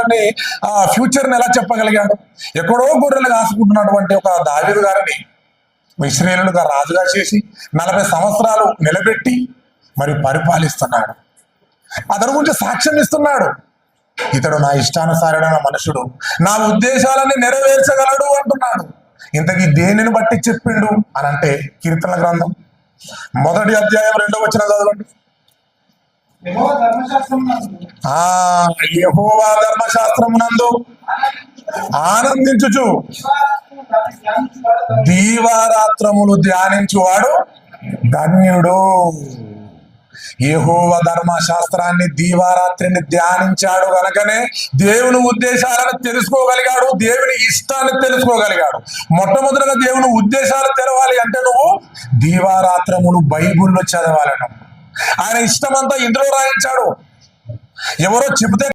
జీవితాన్ని ఫ్యూచర్ని ఎలా చెప్పగలిగాడు? ఎక్కడో గొర్రెలు కాసుకుంటున్నటువంటి ఒక దావీదు గారిని ఇశ్రాయేలుగా రాజుగా చేసి 40 సంవత్సరాలు నిలబెట్టి మరి పరిపాలిస్తున్నాడు. అతని గురించి సాక్ష్యం ఇస్తున్నాడు. ఇతడు నా ఇష్టానుసారుడైన మనుషుడు, నా ఉద్దేశాలని నెరవేర్చగలడు అంటున్నాడు. ఇంతకీ దేనిని బట్టి చెప్పిండు అని అంటే కీర్తనల గ్రంథం 1వ అధ్యాయం 2వ వచనం చదవండి. యెహోవా ధర్మశాస్త్రమునందు ఆనందించుచు దీవారాత్రములు ధ్యానించువాడు ధన్యుడు. యెహోవా ధర్మశాస్త్రాన్ని దీవారాత్రిని ధ్యానించాడు గనకనే దేవుని ఉద్దేశాలను తెలుసుకోగలిగాడు, దేవుని ఇష్టాన్ని తెలుసుకోగలిగాడు. మొట్టమొదటిగా దేవుని ఉద్దేశాలు తెలవాలి అంటే నువ్వు దీవారాత్రములు బైబిల్లో చదవాలను. ఆయన ఇష్టమంతా ఇందులో రాయించాడు. ఎవరో చెబితే